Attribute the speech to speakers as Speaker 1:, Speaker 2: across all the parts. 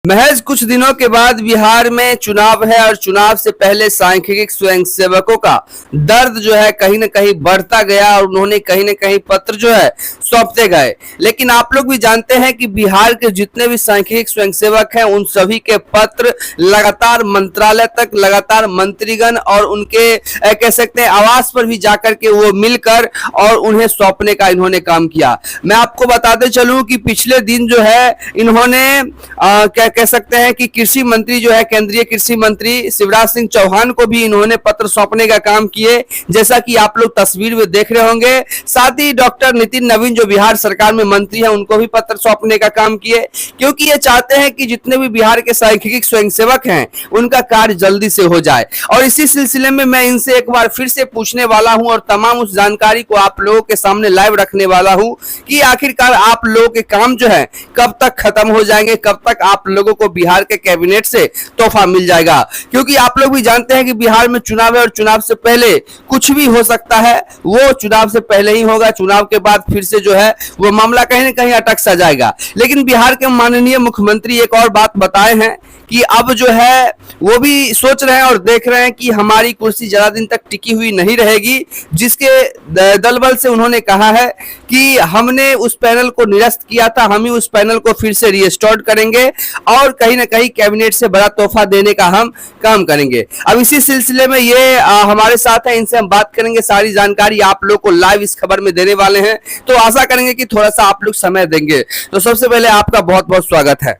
Speaker 1: महज कुछ दिनों के बाद बिहार में चुनाव है और चुनाव से पहले सांख्यिकी स्वयंसेवकों का दर्द जो है कहीं ना कहीं बढ़ता गया और उन्होंने कहीं ना कहीं पत्र जो है सौंपते गए। लेकिन आप लोग भी जानते हैं कि बिहार के जितने भी सांख्यिकी स्वयंसेवक हैं उन सभी के पत्र लगातार मंत्रालय तक, लगातार मंत्रीगण और उनके कह सकते हैं आवास पर भी जाकर के वो मिलकर और उन्हें सौंपने का इन्होंने काम किया। मैं आपको बताते चलूं कि पिछले दिन जो है इन्होंने क्या कह सकते हैं कि कृषि मंत्री जो है, केंद्रीय कृषि मंत्री शिवराज सिंह चौहान को भी इन्होंने पत्र सौंपने का काम किए, जैसा कि आप लोग तस्वीर में देख रहे होंगे। साथ ही डॉक्टर नितिन नवीन जो बिहार सरकार में मंत्री हैं उनको भी पत्र सौंपने का काम किए, क्योंकि ये चाहते हैं कि जितने भी बिहार के सांख्यिकी स्वयंसेवक हैं उनका कार्य जल्दी से हो जाए। और इसी सिलसिले में मैं इनसे एक बार फिर से पूछने वाला हूं और तमाम उस जानकारी को आप लोगों के सामने लाइव रखने वाला हूं कि आखिरकार आप लोगों के काम जो है कब तक खत्म हो जाएंगे, कब तक आप लोगों को बिहार के कैबिनेट से तोहफा मिल जाएगा। क्योंकि आप लोग भी जानते हैं कि बिहार में चुनाव है और चुनाव से पहले कुछ भी हो सकता है, वो चुनाव से पहले ही होगा, चुनाव के बाद फिर से जो है वो मामला कहीं ना कहीं अटक सा जाएगा। लेकिन बिहार के माननीय मुख्यमंत्री एक और बात बताए हैं कि अब जो है वो भी सोच रहे हैं और देख रहे हैं कि हमारी कुर्सी ज्यादा दिन तक टिकी हुई नहीं रहेगी, जिसके दल बल से उन्होंने कहा है कि हमने उस पैनल को निरस्त किया था, हम ही उस पैनल को फिर से रीस्टोर करेंगे और कहीं ना कहीं कैबिनेट से बड़ा तोहफा देने का हम काम करेंगे। अब इसी सिलसिले में ये हमारे साथ है, इनसे हम बात करेंगे, सारी जानकारी आप लोग को लाइव इस खबर में देने वाले हैं, तो आशा करेंगे कि थोड़ा सा आप लोग समय देंगे। तो सबसे पहले आपका बहुत बहुत स्वागत है।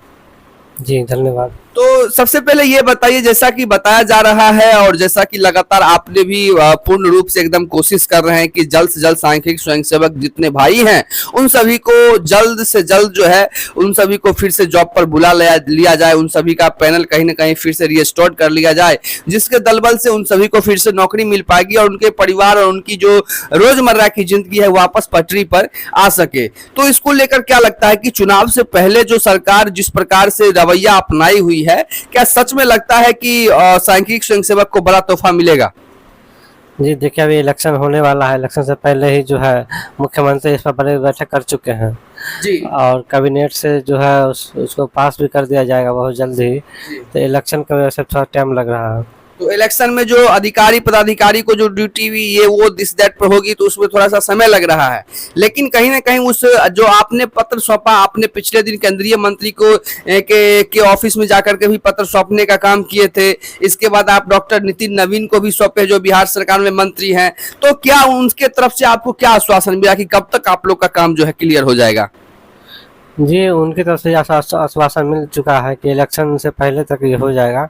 Speaker 2: जी धन्यवाद।
Speaker 1: तो सबसे पहले ये बताइए, जैसा कि बताया जा रहा है और जैसा कि लगातार आपने भी पूर्ण रूप से एकदम कोशिश कर रहे हैं कि जल्द से जल्द सांख्यिकी स्वयंसेवक जितने भाई हैं उन सभी को जल्द से जल्द जो है उन सभी को फिर से जॉब पर बुला लिया जाए, उन सभी का पैनल कहीं ना कहीं फिर से रीस्टोर कर लिया जाए, जिसके दलबल से उन सभी को फिर से नौकरी मिल पाएगी और उनके परिवार और उनकी जो रोजमर्रा की जिंदगी है वापस पटरी पर आ सके। तो इसको लेकर क्या लगता है कि चुनाव से पहले जो सरकार जिस प्रकार से रवैया अपनाई हुई है, क्या सच में लगता है कि सांख्यिकी स्वयंसेवक को बड़ा तोहफा मिलेगा?
Speaker 2: जी देखिए, अभी इलेक्शन होने वाला है, इलेक्शन से पहले ही जो है मुख्यमंत्री इस पर बड़ी बैठक कर चुके हैं
Speaker 1: जी,
Speaker 2: और कैबिनेट से जो है उसको पास भी कर दिया जाएगा बहुत जल्द ही। तो इलेक्शन की वजह से थोड़ा टाइम लग रहा है।
Speaker 1: तो इलेक्शन में जो अधिकारी पदाधिकारी को जो ड्यूटी भी ये वो दिस दैट पर होगी तो उसमें थोड़ा सा समय लग रहा है। लेकिन कहीं ना कहीं उस जो आपने पत्र सौंपा, आपने पिछले दिन केंद्रीय मंत्री को के ऑफिस में जाकर के भी पत्र सौंपने का काम किए थे, इसके बाद आप डॉक्टर नितिन नवीन को भी सौंपे जो बिहार सरकार में मंत्री हैं, तो क्या उनके तरफ से आपको क्या आश्वासन मिला कि कब तक आप लोग का काम जो है क्लियर हो जाएगा?
Speaker 2: जी उनकी तरफ से आश्वासन मिल चुका है कि इलेक्शन से पहले तक ये हो जाएगा।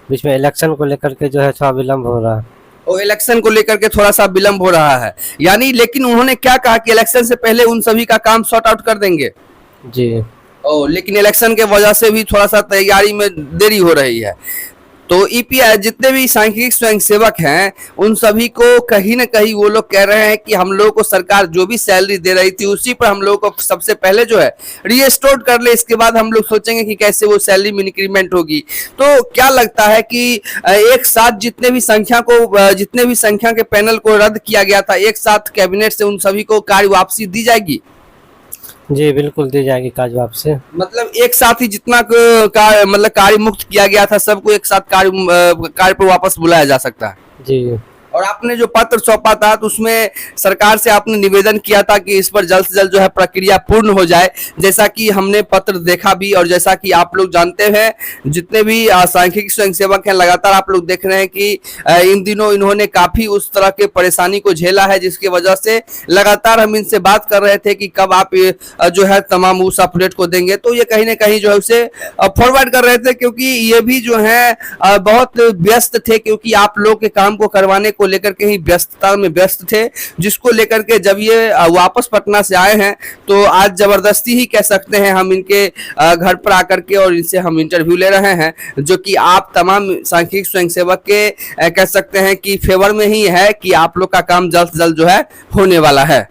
Speaker 2: बीच में इलेक्शन को लेकर के जो है थोड़ा विलम्ब हो रहा है।
Speaker 1: और इलेक्शन को लेकर के थोड़ा सा विलम्ब हो रहा है यानी, लेकिन उन्होंने क्या कहा कि इलेक्शन से पहले उन सभी का काम सॉर्ट आउट कर देंगे।
Speaker 2: जी
Speaker 1: लेकिन इलेक्शन के वजह से भी थोड़ा सा तैयारी में देरी हो रही है। तो ईपीआई जितने भी सांख्यिकी स्वयंसेवक हैं उन सभी को कहीं ना कहीं वो लोग कह रहे हैं कि हम लोगों को सरकार जो भी सैलरी दे रही थी उसी पर हम लोगों को सबसे पहले जो है रीस्टोर कर ले, इसके बाद हम लोग सोचेंगे कि कैसे वो सैलरी में इंक्रीमेंट होगी। तो क्या लगता है कि एक साथ जितने भी संख्या के पैनल को रद्द किया गया था, एक साथ कैबिनेट से उन सभी को कार्य वापसी दी जाएगी?
Speaker 2: जी बिल्कुल दी जाएगी कार्य वापसी।
Speaker 1: मतलब एक साथ ही जितना मतलब कार्य मुक्त किया गया था सबको एक साथ कार्य पर वापस बुलाया जा सकता है।
Speaker 2: जी
Speaker 1: और आपने जो पत्र सौंपा था तो उसमें सरकार से आपने निवेदन किया था कि इस पर जल्द से जल्द जो है प्रक्रिया पूर्ण हो जाए, जैसा कि हमने पत्र देखा भी और जैसा कि आप लोग जानते हैं जितने भी सांख्यिकी स्वयंसेवक हैं लगातार आप लोग देख रहे हैं कि इन दिनों इन्होंने काफी उस तरह के परेशानी को झेला है, जिसकी वजह से लगातार हम इनसे बात कर रहे थे कि कब आप जो है तमाम उस अपडेट को देंगे। तो ये कहीं ना कहीं जो है उसे फॉरवर्ड कर रहे थे, क्योंकि ये भी जो है बहुत व्यस्त थे, क्योंकि आप लोग के काम को करवाने को लेकर के ही व्यस्तता में व्यस्त थे, जिसको लेकर के जब ये वापस पटना से आए हैं तो आज जबरदस्ती ही कह सकते हैं हम इनके घर पर आकर के और इनसे हम इंटरव्यू ले रहे हैं, जो कि आप तमाम सांख्यिकी स्वयंसेवक के कह सकते हैं कि फेवर में ही है कि आप लोग का काम जल्द से जल्द जो है होने वाला है।